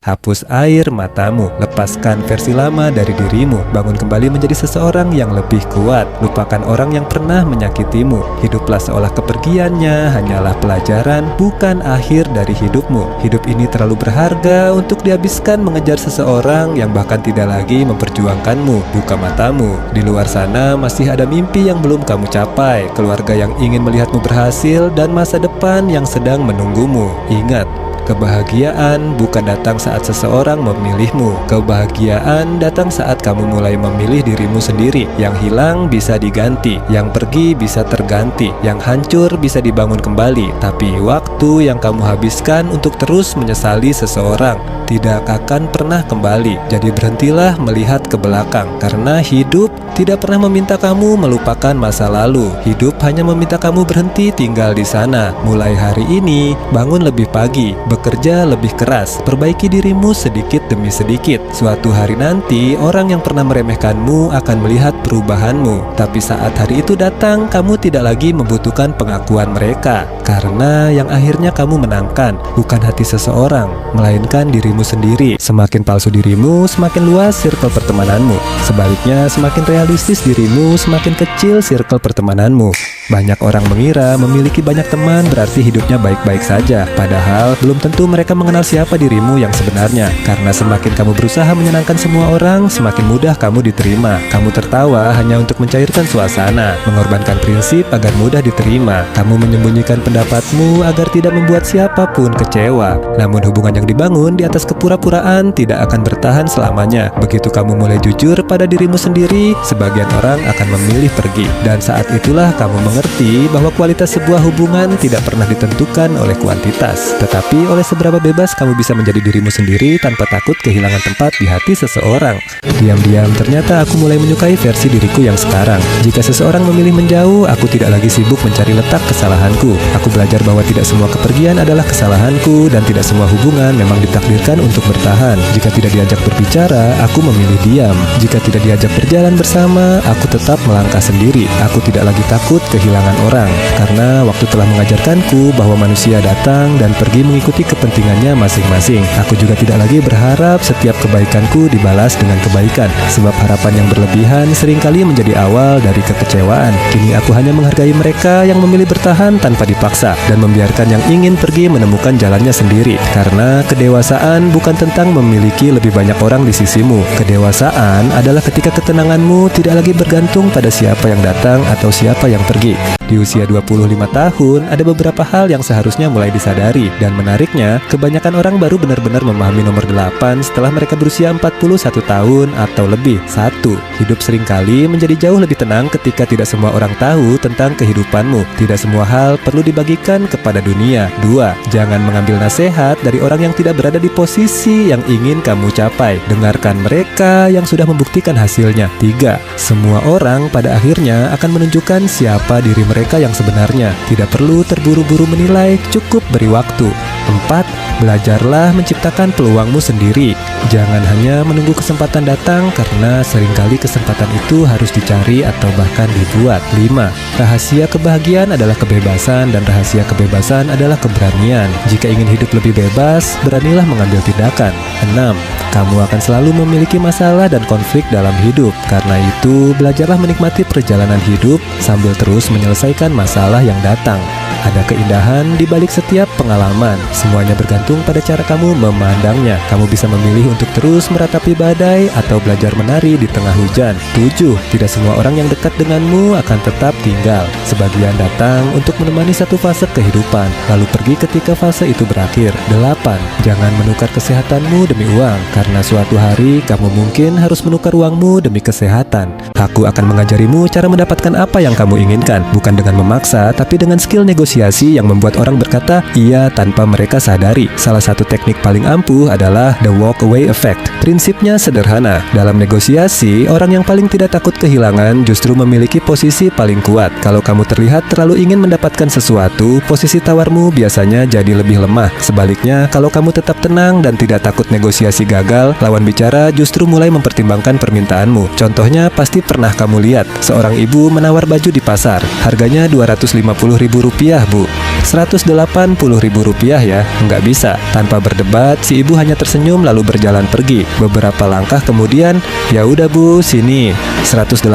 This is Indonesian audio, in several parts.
Hapus air matamu, lepaskan versi lama dari dirimu, bangun kembali menjadi seseorang yang lebih kuat. Lupakan orang yang pernah menyakitimu. Hiduplah seolah kepergiannya hanyalah pelajaran, bukan akhir dari hidupmu. Hidup ini terlalu berharga untuk dihabiskan mengejar seseorang yang bahkan tidak lagi memperjuangkanmu. Buka matamu, di luar sana masih ada mimpi yang belum kamu capai, keluarga yang ingin melihatmu berhasil, dan masa depan yang sedang menunggumu. Ingat, kebahagiaan bukan datang saat seseorang memilihmu. Kebahagiaan datang saat kamu mulai memilih dirimu sendiri. Yang hilang bisa diganti, yang pergi bisa terganti, yang hancur bisa dibangun kembali. Tapi waktu yang kamu habiskan untuk terus menyesali seseorang tidak akan pernah kembali. Jadi berhentilah melihat ke belakang, karena hidup tidak pernah meminta kamu melupakan masa lalu. Hidup hanya meminta kamu berhenti tinggal di sana. Mulai hari ini, bangun lebih pagi, bekerja lebih keras, perbaiki dirimu sedikit demi sedikit. Suatu hari nanti, orang yang pernah meremehkanmu akan melihat perubahanmu. Tapi saat hari itu datang, kamu tidak lagi membutuhkan pengakuan mereka, karena yang akhirnya kamu menangkan bukan hati seseorang, melainkan dirimu sendiri. Semakin palsu dirimu, semakin luas circle pertemananmu. Sebaliknya, semakin realistis dirimu, semakin kecil circle pertemananmu. Banyak orang mengira memiliki banyak teman berarti hidupnya baik-baik saja. Padahal belum tentu mereka mengenal siapa dirimu yang sebenarnya. Karena semakin kamu berusaha menyenangkan semua orang, semakin mudah kamu diterima. Kamu tertawa hanya untuk mencairkan suasana, mengorbankan prinsip agar mudah diterima. Kamu menyembunyikan pendapatmu agar tidak membuat siapapun kecewa. Namun hubungan yang dibangun di atas kepura-puraan tidak akan bertahan selamanya. Begitu kamu mulai jujur pada dirimu sendiri, sebagian orang akan memilih pergi. Dan saat itulah kamu mengerti bahwa kualitas sebuah hubungan tidak pernah ditentukan oleh kuantitas, tetapi oleh seberapa bebas kamu bisa menjadi dirimu sendiri tanpa takut kehilangan tempat di hati seseorang. Diam-diam ternyata aku mulai menyukai versi diriku yang sekarang. Jika seseorang memilih menjauh, aku tidak lagi sibuk mencari letak kesalahanku. Aku belajar bahwa tidak semua kepergian adalah kesalahanku, dan tidak semua hubungan memang ditakdirkan untuk bertahan. Jika tidak diajak berbicara, aku memilih diam. Jika tidak diajak berjalan bersama, aku tetap melangkah sendiri. Aku tidak lagi takut kehilangan orang, karena waktu telah mengajarkanku bahwa manusia datang dan pergi mengikuti kepentingannya masing-masing. Aku juga tidak lagi berharap setiap kebaikanku dibalas dengan kebaikan, sebab harapan yang berlebihan seringkali menjadi awal dari kekecewaan. Kini aku hanya menghargai mereka yang memilih bertahan tanpa dipaksa, dan membiarkan yang ingin pergi menemukan jalannya sendiri. Karena kedewasaan bukan tentang memiliki lebih banyak orang di sisimu. Kedewasaan adalah ketika ketenanganmu tidak lagi bergantung pada siapa yang datang atau siapa yang pergi. Di usia 25 tahun, ada beberapa hal yang seharusnya mulai disadari. Dan menariknya, kebanyakan orang baru benar-benar memahami nomor 8 setelah mereka berusia 41 tahun atau lebih. 1. Hidup seringkali menjadi jauh lebih tenang ketika tidak semua orang tahu tentang kehidupanmu. Tidak semua hal perlu dibagikan kepada dunia. 2. Jangan mengambil nasihat dari orang yang tidak berada di posisi yang ingin kamu capai. Dengarkan mereka yang sudah membuktikan hasilnya. 3. Semua orang pada akhirnya akan menunjukkan siapa diri mereka yang sebenarnya. Tidak perlu terburu-buru menilai, cukup beri waktu. 4. Belajarlah menciptakan peluangmu sendiri. Jangan hanya menunggu kesempatan datang, karena seringkali kesempatan itu harus dicari atau bahkan dibuat. 5. Rahasia kebahagiaan adalah kebebasan, dan rahasia kebebasan adalah keberanian. Jika ingin hidup lebih bebas, beranilah mengambil tindakan. 6. Kamu akan selalu memiliki masalah dan konflik dalam hidup. Karena itu, belajarlah menikmati perjalanan hidup sambil terus menyelesaikan masalah yang datang. Ada keindahan di balik setiap pengalaman. Semuanya bergantung pada cara kamu memandangnya. Kamu bisa memilih untuk terus meratapi badai atau belajar menari di tengah hujan. 7. Tidak semua orang yang dekat denganmu akan tetap tinggal. Sebagian datang untuk menemani satu fase kehidupan, lalu pergi ketika fase itu berakhir. 8. Jangan menukar kesehatanmu demi uang, karena suatu hari kamu mungkin harus menukar uangmu demi kesehatan. Aku akan mengajarimu cara mendapatkan apa yang kamu inginkan, bukan dengan memaksa, tapi dengan skill negosiasi yang membuat orang berkata iya tanpa mereka sadari. Salah satu teknik paling ampuh adalah the walk away effect. Prinsipnya sederhana. Dalam negosiasi, orang yang paling tidak takut kehilangan justru memiliki posisi paling kuat. Kalau kamu terlihat terlalu ingin mendapatkan sesuatu, posisi tawarmu biasanya jadi lebih lemah. Sebaliknya, kalau kamu tetap tenang dan tidak takut negosiasi gagal, lawan bicara justru mulai mempertimbangkan permintaanmu. Contohnya pasti pernah kamu lihat, seorang ibu menawar baju di pasar. Harganya Rp250.000. rupiah, Bu. 180 ribu rupiah ya, nggak bisa. Tanpa berdebat, si ibu hanya tersenyum lalu berjalan pergi. Beberapa langkah kemudian, ya udah Bu, sini 180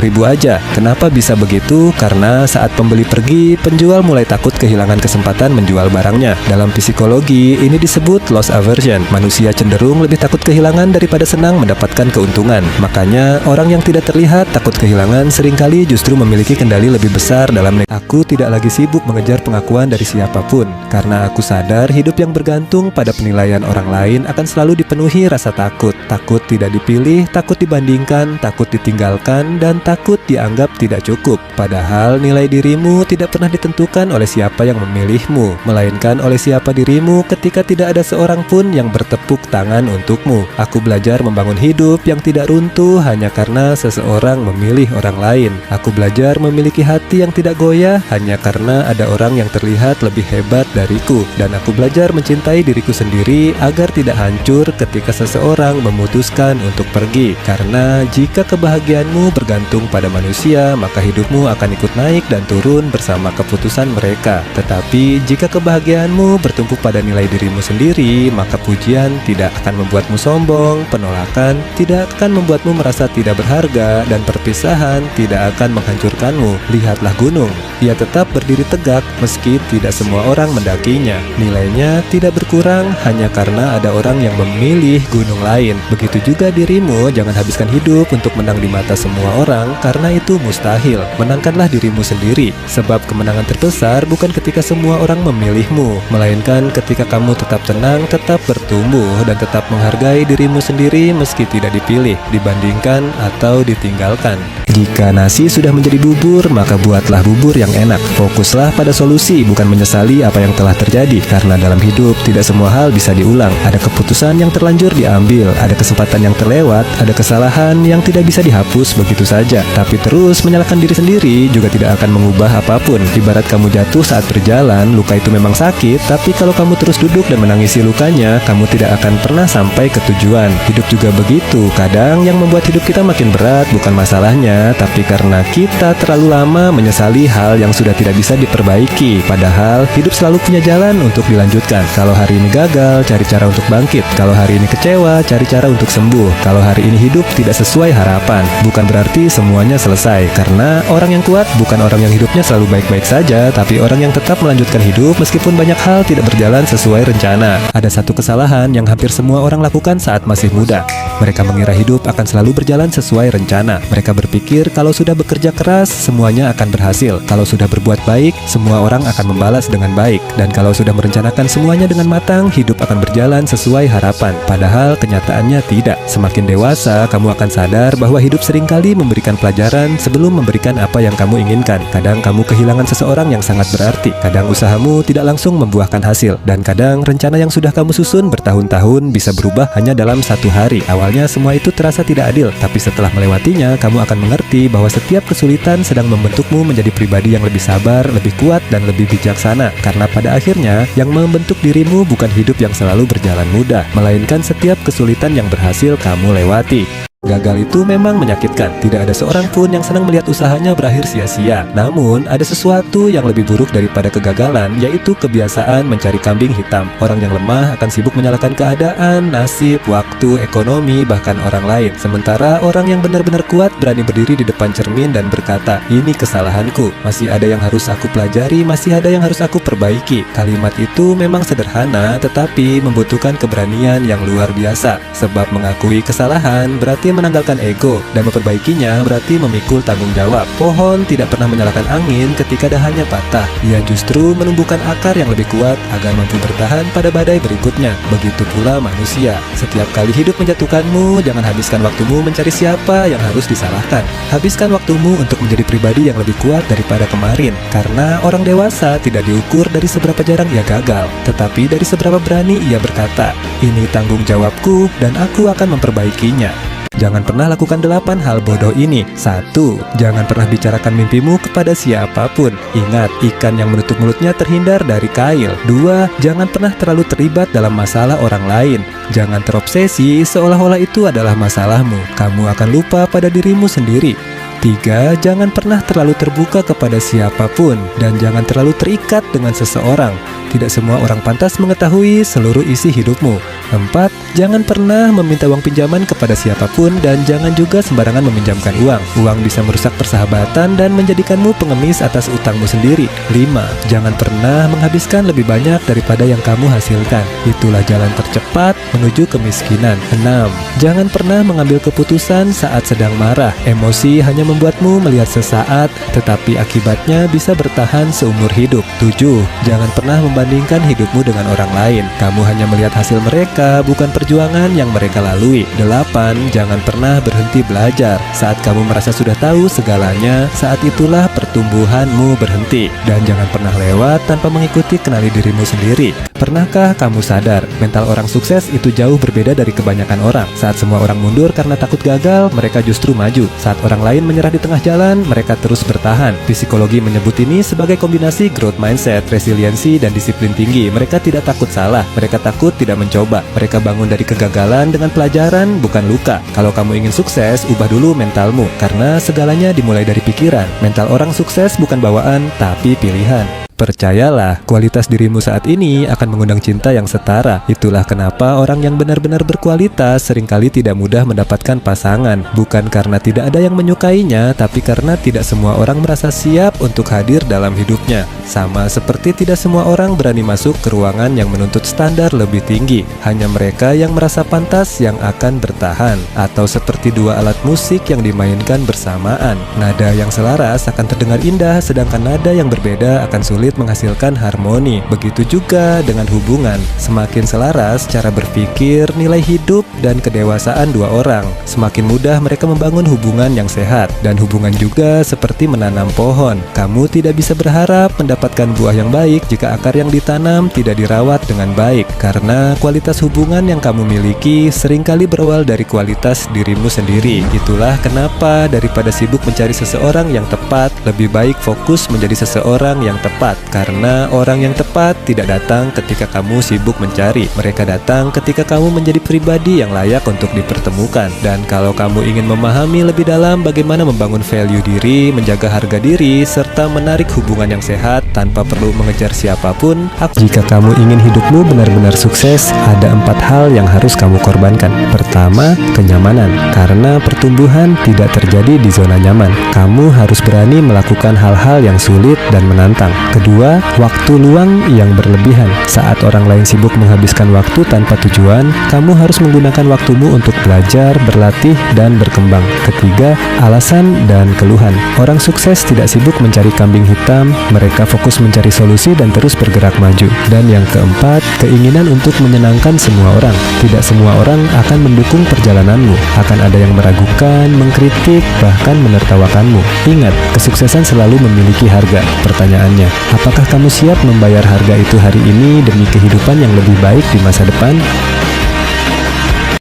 ribu aja. Kenapa bisa begitu? Karena saat pembeli pergi, penjual mulai takut kehilangan kesempatan menjual barangnya. Dalam psikologi, ini disebut loss aversion. Manusia cenderung lebih takut kehilangan daripada senang mendapatkan keuntungan. Makanya, orang yang tidak terlihat takut kehilangan seringkali justru memiliki kendali lebih besar dalam Aku tidak lagi sibuk mengejar pengakuan dari siapapun, karena aku sadar hidup yang bergantung pada penilaian orang lain akan selalu dipenuhi rasa takut. Takut tidak dipilih, takut dibandingkan, takut ditinggalkan, dan takut dianggap tidak cukup. Padahal nilai dirimu tidak pernah ditentukan oleh siapa yang memilihmu, melainkan oleh siapa dirimu ketika tidak ada seorang pun yang bertepuk tangan untukmu. Aku belajar membangun hidup yang tidak runtuh hanya karena seseorang memilih orang lain. Aku belajar memiliki hati yang tidak goyah hanya karena ada orang yang terlihat lebih hebat dariku. Dan aku belajar mencintai diriku sendiri agar tidak hancur ketika seseorang memutuskan untuk pergi. Karena jika kebahagiaanmu bergantung pada manusia, maka hidupmu akan ikut naik dan turun bersama keputusan mereka. Tetapi jika kebahagiaanmu bertumpu pada nilai dirimu sendiri, maka pujian tidak akan membuatmu sombong, penolakan tidak akan membuatmu merasa tidak berharga, dan perpisahan tidak akan menghancurkanmu. Lihatlah gunung, ia tetap berdiri tegak meski tidak semua orang mendakinya. Nilainya tidak berkurang hanya karena ada orang yang memilih gunung lain. Begitu juga dirimu, jangan habiskan hidup untuk menang di mata semua orang karena itu mustahil. Menangkanlah dirimu sendiri, sebab kemenangan terbesar bukan ketika semua orang memilihmu, melainkan ketika kamu tetap tenang, tetap bertumbuh, dan tetap menghargai dirimu sendiri meski tidak dipilih, dibandingkan, atau ditinggalkan. Jika nasi sudah menjadi bubur, maka buatlah bubur yang enak. Fokuslah pada solusi, bukan menyesali apa yang telah terjadi. Karena dalam hidup, tidak semua hal bisa diulang. Ada keputusan yang terlanjur diambil, ada kesempatan yang terlewat, ada kesalahan yang tidak bisa dihapus begitu saja. Tapi terus menyalahkan diri sendiri juga tidak akan mengubah apapun. Ibarat kamu jatuh saat berjalan, luka itu memang sakit, tapi kalau kamu terus duduk dan menangisi lukanya, kamu tidak akan pernah sampai ke tujuan. Hidup juga begitu. Kadang yang membuat hidup kita makin berat bukan masalahnya, tapi karena kita terlalu lama menyesali hal yang sudah tidak bisa diperbaiki. Padahal hidup selalu punya jalan untuk dilanjutkan. Kalau hari ini gagal, cari cara untuk bangkit. Kalau hari ini kecewa, cari cara untuk sembuh. Kalau hari ini hidup tidak sesuai harapan, bukan berarti semuanya selesai. Karena orang yang kuat bukan orang yang hidupnya selalu baik-baik saja, tapi orang yang tetap melanjutkan hidup meskipun banyak hal tidak berjalan sesuai rencana. Ada satu kesalahan yang hampir semua orang lakukan saat masih muda. Mereka mengira hidup akan selalu berjalan sesuai rencana. Mereka berpikir kalau sudah bekerja keras, semuanya akan berhasil. Kalau sudah berbuat baik, semua orang akan membalas dengan baik. Dan kalau sudah merencanakan semuanya dengan matang, hidup akan berjalan sesuai harapan. Padahal kenyataannya tidak. Semakin dewasa, kamu akan sadar bahwa hidup seringkali memberikan pelajaran sebelum memberikan apa yang kamu inginkan. Kadang kamu kehilangan seseorang yang sangat berarti. Kadang usahamu tidak langsung membuahkan hasil. Dan kadang rencana yang sudah kamu susun bertahun-tahun bisa berubah hanya dalam satu hari. Awalnya semua itu terasa tidak adil, tapi setelah melewatinya, kamu akan mengerti bahwa setiap kesulitan sedang membentukmu menjadi pribadi yang lebih sabar, lebih kuat, dan lebih bijaksana. Karena pada akhirnya, yang membentuk dirimu bukan hidup yang selalu berjalan mudah, melainkan setiap kesulitan yang berhasil kamu lewati. Gagal itu memang menyakitkan. Tidak ada seorang pun yang senang melihat usahanya berakhir sia-sia. Namun, ada sesuatu yang lebih buruk daripada kegagalan, yaitu kebiasaan mencari kambing hitam. Orang yang lemah akan sibuk menyalahkan keadaan, nasib, waktu, ekonomi, bahkan orang lain. Sementara orang yang benar-benar kuat berani berdiri di depan cermin dan berkata, "Ini kesalahanku. Masih ada yang harus aku pelajari, masih ada yang harus aku perbaiki." Kalimat itu memang sederhana, tetapi membutuhkan keberanian yang luar biasa. Sebab mengakui kesalahan berarti menanggalkan ego, dan memperbaikinya berarti memikul tanggung jawab. Pohon tidak pernah menyalakan angin ketika dahannya patah. Ia justru menumbuhkan akar yang lebih kuat agar mampu bertahan pada badai berikutnya. Begitu pula manusia. Setiap kali hidup menjatuhkanmu, jangan habiskan waktumu mencari siapa yang harus disalahkan. Habiskan waktumu untuk menjadi pribadi yang lebih kuat daripada kemarin. Karena orang dewasa tidak diukur dari seberapa jarang ia gagal, tetapi dari seberapa berani ia berkata, "Ini tanggung jawabku dan aku akan memperbaikinya." Jangan pernah lakukan 8 hal bodoh ini. 1. Jangan pernah bicarakan mimpimu kepada siapapun. Ingat, ikan yang menutup mulutnya terhindar dari kail. 2. Jangan pernah terlalu terlibat dalam masalah orang lain. Jangan terobsesi seolah-olah itu adalah masalahmu. Kamu akan lupa pada dirimu sendiri. 3. Jangan pernah terlalu terbuka kepada siapapun dan jangan terlalu terikat dengan seseorang. Tidak semua orang pantas mengetahui seluruh isi hidupmu. 4. Jangan pernah meminta uang pinjaman kepada siapapun dan jangan juga sembarangan meminjamkan uang. Uang bisa merusak persahabatan dan menjadikanmu pengemis atas utangmu sendiri. 5. Jangan pernah menghabiskan lebih banyak daripada yang kamu hasilkan. Itulah jalan tercepat menuju kemiskinan. 6. Jangan pernah mengambil keputusan saat sedang marah. Emosi hanya membuatmu melihat sesaat, tetapi akibatnya bisa bertahan seumur hidup. 7. Jangan pernah membandingkan hidupmu dengan orang lain. Kamu hanya melihat hasil mereka, bukan perjuangan yang mereka lalui. 8. Jangan pernah berhenti belajar. Saat kamu merasa sudah tahu segalanya, saat itulah pertumbuhanmu berhenti. Dan jangan pernah lewat tanpa mengikuti kenali dirimu sendiri. Pernahkah kamu sadar, mental orang sukses itu jauh berbeda dari kebanyakan orang. Saat semua orang mundur karena takut gagal, mereka justru maju. Saat orang lain menyerah di tengah jalan, mereka terus bertahan. Psikologi menyebut ini sebagai kombinasi growth mindset, resiliensi, dan disiplin tinggi. Mereka tidak takut salah, mereka takut tidak mencoba. Mereka bangun dari kegagalan dengan pelajaran, bukan luka. Kalau kamu ingin sukses, ubah dulu mentalmu, karena segalanya dimulai dari pikiran. Mental orang sukses bukan bawaan, tapi pilihan. Percayalah, kualitas dirimu saat ini akan mengundang cinta yang setara. Itulah kenapa orang yang benar-benar berkualitas seringkali tidak mudah mendapatkan pasangan. Bukan karena tidak ada yang menyukainya, tapi karena tidak semua orang merasa siap untuk hadir dalam hidupnya. Sama seperti tidak semua orang berani masuk ke ruangan yang menuntut standar lebih tinggi. Hanya mereka yang merasa pantas yang akan bertahan. Atau seperti dua alat musik yang dimainkan bersamaan. Nada yang selaras akan terdengar indah, sedangkan nada yang berbeda akan sulit menghasilkan harmoni. Begitu juga dengan hubungan. Semakin selaras cara berpikir, nilai hidup, dan kedewasaan dua orang, semakin mudah mereka membangun hubungan yang sehat. Dan hubungan juga seperti menanam pohon. Kamu tidak bisa berharap mendapatkan buah yang baik jika akar yang ditanam tidak dirawat dengan baik. Karena kualitas hubungan yang kamu miliki seringkali berawal dari kualitas dirimu sendiri. Itulah kenapa daripada sibuk mencari seseorang yang tepat, lebih baik fokus menjadi seseorang yang tepat. Karena orang yang tepat tidak datang ketika kamu sibuk mencari. Mereka datang ketika kamu menjadi pribadi yang layak untuk dipertemukan. Dan kalau kamu ingin memahami lebih dalam bagaimana membangun value diri, menjaga harga diri, serta menarik hubungan yang sehat tanpa perlu mengejar siapapun, jika kamu ingin hidupmu benar-benar sukses, ada 4 hal yang harus kamu korbankan. Pertama, kenyamanan. Karena pertumbuhan tidak terjadi di zona nyaman. Kamu harus berani melakukan hal-hal yang sulit dan menantang. Kedua, waktu luang yang berlebihan. Saat orang lain sibuk menghabiskan waktu tanpa tujuan, kamu harus menggunakan waktumu untuk belajar, berlatih, dan berkembang. Ketiga, alasan dan keluhan. Orang sukses tidak sibuk mencari kambing hitam, mereka fokus mencari solusi dan terus bergerak maju. Dan yang keempat, keinginan untuk menyenangkan semua orang. Tidak semua orang akan mendukung perjalananmu. Akan ada yang meragukan, mengkritik, bahkan menertawakanmu. Ingat, kesuksesan selalu memiliki harga. Pertanyaannya, apakah kamu siap membayar harga itu hari ini demi kehidupan yang lebih baik di masa depan?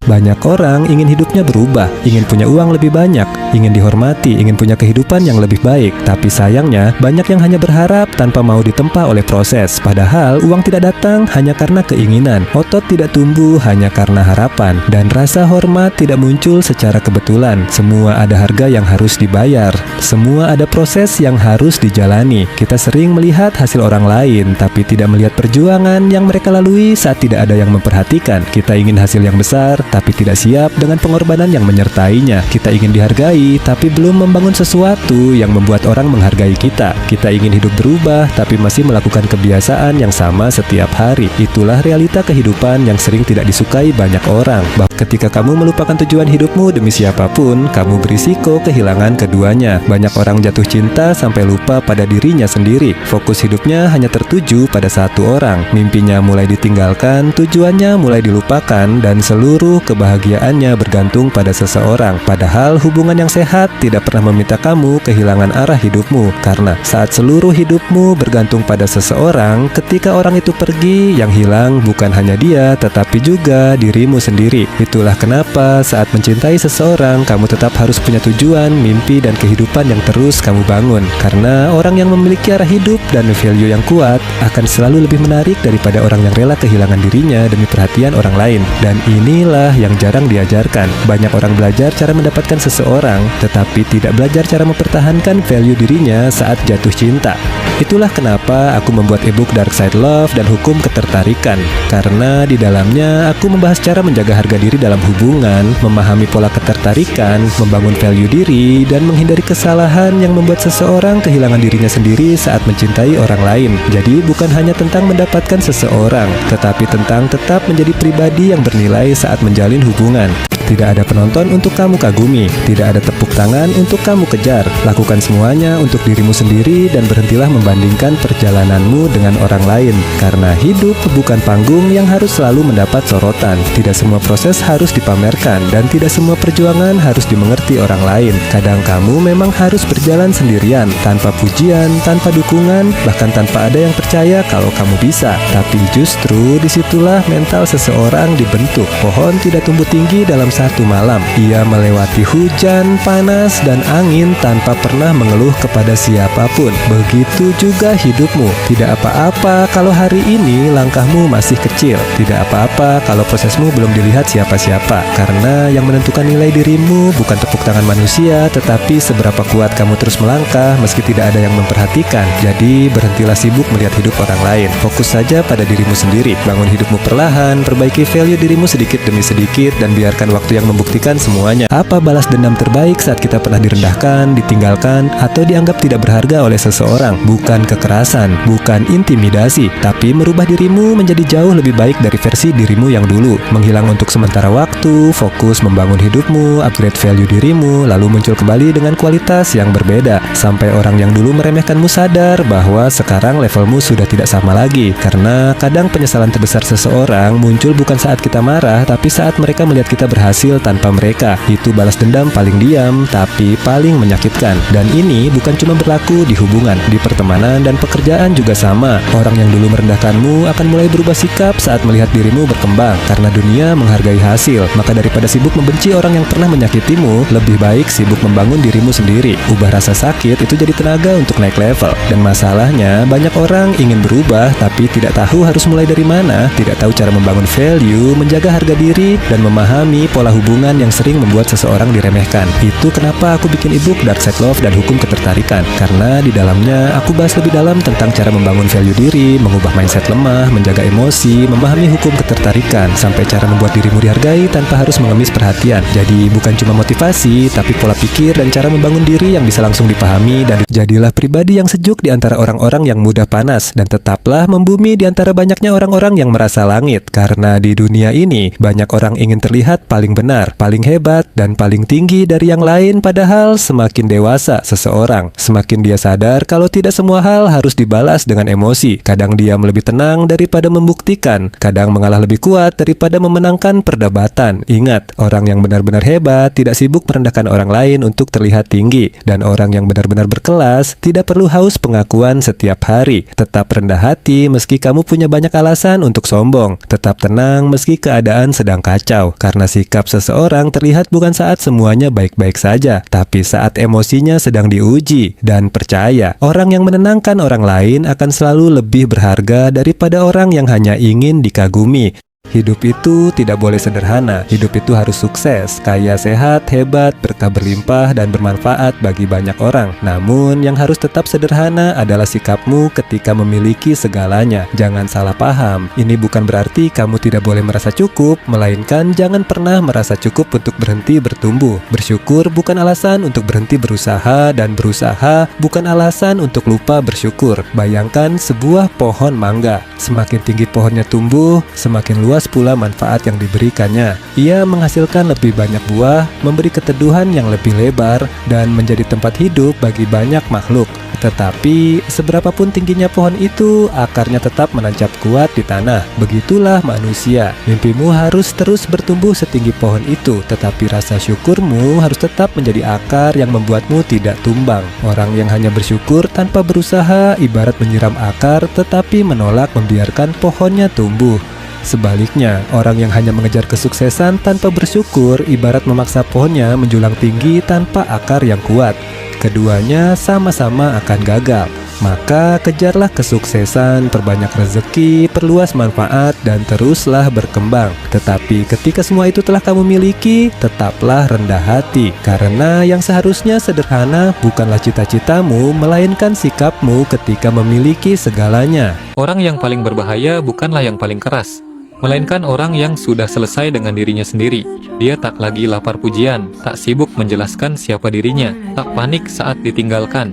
Banyak orang ingin hidupnya berubah, ingin punya uang lebih banyak, ingin dihormati, ingin punya kehidupan yang lebih baik. Tapi sayangnya, banyak yang hanya berharap tanpa mau ditempa oleh proses. Padahal, uang tidak datang hanya karena keinginan, otot tidak tumbuh hanya karena harapan, dan rasa hormat tidak muncul secara kebetulan. Semua ada harga yang harus dibayar, semua ada proses yang harus dijalani. Kita sering melihat hasil orang lain, tapi tidak melihat perjuangan yang mereka lalui saat tidak ada yang memperhatikan. Kita ingin hasil yang besar, tapi tidak siap dengan pengorbanan yang menyertainya. Kita ingin dihargai, tapi belum membangun sesuatu yang membuat orang menghargai kita. Kita ingin hidup berubah, tapi masih melakukan kebiasaan yang sama setiap hari. Itulah realita kehidupan yang sering tidak disukai banyak orang. Ketika kamu melupakan tujuan hidupmu demi siapapun, kamu berisiko kehilangan keduanya. Banyak orang jatuh cinta sampai lupa pada dirinya sendiri. Fokus hidupnya hanya tertuju pada satu orang. Mimpinya mulai ditinggalkan, tujuannya mulai dilupakan, dan seluruh kebahagiaannya bergantung pada seseorang. Padahal hubungan yang sehat tidak pernah meminta kamu kehilangan arah hidupmu. Karena saat seluruh hidupmu bergantung pada seseorang, ketika orang itu pergi, yang hilang bukan hanya dia, tetapi juga dirimu sendiri. Itulah kenapa saat mencintai seseorang, kamu tetap harus punya tujuan, mimpi, dan kehidupan yang terus kamu bangun. Karena orang yang memiliki arah hidup dan value yang kuat akan selalu lebih menarik daripada orang yang rela kehilangan dirinya demi perhatian orang lain. Dan inilah yang jarang diajarkan. Banyak orang belajar cara mendapatkan seseorang, seseorang, tetapi tidak belajar cara mempertahankan value dirinya saat jatuh cinta. Itulah kenapa aku membuat ebook Dark Side Love dan Hukum Ketertarikan. Karena di dalamnya aku membahas cara menjaga harga diri dalam hubungan, memahami pola ketertarikan, membangun value diri, dan menghindari kesalahan yang membuat seseorang kehilangan dirinya sendiri saat mencintai orang lain. Jadi bukan hanya tentang mendapatkan seseorang, tetapi tentang tetap menjadi pribadi yang bernilai saat menjalin hubungan. Tidak ada penonton untuk kamu kagumi, tidak ada tepuk tangan untuk kamu kejar. Lakukan semuanya untuk dirimu sendiri dan berhentilah membandingkan perjalananmu dengan orang lain. Karena hidup bukan panggung yang harus selalu mendapat sorotan. Tidak semua proses harus dipamerkan dan tidak semua perjuangan harus dimengerti orang lain. Kadang kamu memang harus berjalan sendirian, tanpa pujian, tanpa dukungan, bahkan tanpa ada yang percaya kalau kamu bisa. Tapi justru disitulah mental seseorang dibentuk. Pohon tidak tumbuh tinggi dalam satu malam. Ia melewati hujan, panas, dan angin tanpa pernah mengeluh kepada siapapun. Begitu juga hidupmu. Tidak apa-apa kalau hari ini langkahmu masih kecil. Tidak apa-apa kalau prosesmu belum dilihat siapa-siapa. Karena yang menentukan nilai dirimu bukan tepuk tangan manusia, tetapi seberapa kuat kamu terus melangkah meski tidak ada yang memperhatikan. Jadi berhentilah sibuk melihat hidup orang lain. Fokus saja pada dirimu sendiri. Bangun hidupmu perlahan, perbaiki value dirimu sedikit demi sedikit, dan biarkan waktu yang membuktikan semuanya. Apa balas dendam terbaik saat kita pernah direndahkan, ditinggalkan, atau dianggap tidak berharga oleh seseorang? Bukan kekerasan, bukan intimidasi, tapi merubah dirimu menjadi jauh lebih baik dari versi dirimu yang dulu. Menghilang untuk sementara waktu, fokus membangun hidupmu, upgrade value dirimu, lalu muncul kembali dengan kualitas yang berbeda. Sampai orang yang dulu meremehkanmu sadar bahwa sekarang levelmu sudah tidak sama lagi. Karena kadang penyesalan terbesar seseorang muncul bukan saat kita marah, tapi saat mereka melihat kita berhasil tanpa mereka. Itu balas dendam paling diam, tapi paling menyakitkan. Dan ini bukan cuma berlaku di hubungan, di pertemanan dan pekerjaan juga sama. Orang yang dulu merendahkanmu akan mulai berubah sikap saat melihat dirimu berkembang. Karena dunia menghargai hasil. Maka daripada sibuk membenci orang yang pernah menyakitimu, lebih baik sibuk membangun dirimu sendiri. Ubah rasa sakit itu jadi tenaga untuk naik level. Dan masalahnya, banyak orang ingin berubah tapi tidak tahu harus mulai dari mana, tidak tahu cara membangun value, menjaga harga diri, dan memahami pola hubungan yang sering membuat seseorang diremehkan. Itu kenapa aku bikin ebook Dark Side Love dan Hukum Ketertarikan. Karena di dalamnya aku bahas lebih dalam tentang cara membangun value diri, mengubah mindset lemah, menjaga emosi, memahami hukum ketertarikan, sampai cara membuat dirimu dihargai tanpa harus mengemis perhatian. Jadi bukan cuma motivasi, tapi pola pikir dan cara membangun diri yang bisa langsung dipahami. Dan jadilah pribadi yang sejuk di antara orang-orang yang mudah panas, dan tetaplah membumi di antara banyaknya orang-orang yang merasa langit. Karena di dunia ini banyak orang ingin terlihat paling benar, paling hebat, dan paling tinggi dari yang lain. Padahal semakin dewasa seseorang, semakin dia sadar kalau tidak semua hal harus dibalas dengan emosi. Kadang diam lebih tenang daripada membuktikan, kadang mengalah lebih kuat daripada memenangkan perdebatan. Ingat, orang yang benar-benar hebat tidak sibuk merendahkan orang lain untuk terlihat tinggi. Dan orang yang benar-benar berkelas tidak perlu haus pengakuan setiap hari. Tetap rendah hati meski kamu punya banyak alasan untuk sombong. Tetap tenang meski keadaan sedang kacau. Karena sikap seseorang terlihat bukan saat semuanya baik-baik saja, tapi saat emosinya sedang diuji. Dan percaya, orang yang menenangkan orang lain akan selalu lebih berharga daripada orang yang hanya ingin dikagumi. Hidup itu tidak boleh sederhana. Hidup itu harus sukses, kaya, sehat, hebat, berkah berlimpah, dan bermanfaat bagi banyak orang. Namun, yang harus tetap sederhana adalah sikapmu ketika memiliki segalanya. Jangan salah paham. Ini bukan berarti kamu tidak boleh merasa cukup, melainkan jangan pernah merasa cukup untuk berhenti bertumbuh. Bersyukur bukan alasan untuk berhenti berusaha, dan berusaha bukan alasan untuk lupa bersyukur. Bayangkan sebuah pohon mangga. Semakin tinggi pohonnya tumbuh, semakin luas pula manfaat yang diberikannya. Ia menghasilkan lebih banyak buah, memberi keteduhan yang lebih lebar, dan menjadi tempat hidup bagi banyak makhluk. Tetapi, seberapapun tingginya pohon itu, akarnya tetap menancap kuat di tanah. Begitulah manusia. Mimpimu harus terus bertumbuh setinggi pohon itu, tetapi rasa syukurmu harus tetap menjadi akar yang membuatmu tidak tumbang. Orang yang hanya bersyukur tanpa berusaha ibarat menyiram akar, tetapi menolak membiarkan pohonnya tumbuh. Sebaliknya, orang yang hanya mengejar kesuksesan tanpa bersyukur ibarat memaksa pohonnya menjulang tinggi tanpa akar yang kuat. Keduanya sama-sama akan gagal. Maka kejarlah kesuksesan, perbanyak rezeki, perluas manfaat, dan teruslah berkembang. Tetapi ketika semua itu telah kamu miliki, tetaplah rendah hati, karena yang seharusnya sederhana bukanlah cita-citamu, melainkan sikapmu ketika memiliki segalanya. Orang yang paling berbahaya bukanlah yang paling keras, melainkan orang yang sudah selesai dengan dirinya sendiri. Dia tak lagi lapar pujian, tak sibuk menjelaskan siapa dirinya, tak panik saat ditinggalkan,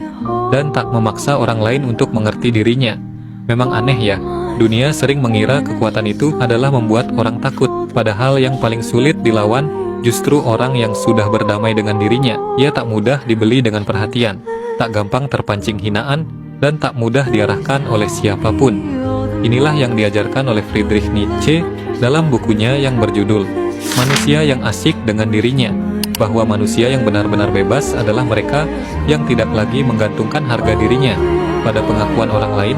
dan tak memaksa orang lain untuk mengerti dirinya. Memang aneh ya, dunia sering mengira kekuatan itu adalah membuat orang takut, padahal yang paling sulit dilawan justru orang yang sudah berdamai dengan dirinya. Ia tak mudah dibeli dengan perhatian, tak gampang terpancing hinaan, dan tak mudah diarahkan oleh siapapun. Inilah yang diajarkan oleh Friedrich Nietzsche dalam bukunya yang berjudul Manusia yang Asyik dengan Dirinya, bahwa manusia yang benar-benar bebas adalah mereka yang tidak lagi menggantungkan harga dirinya pada pengakuan orang lain,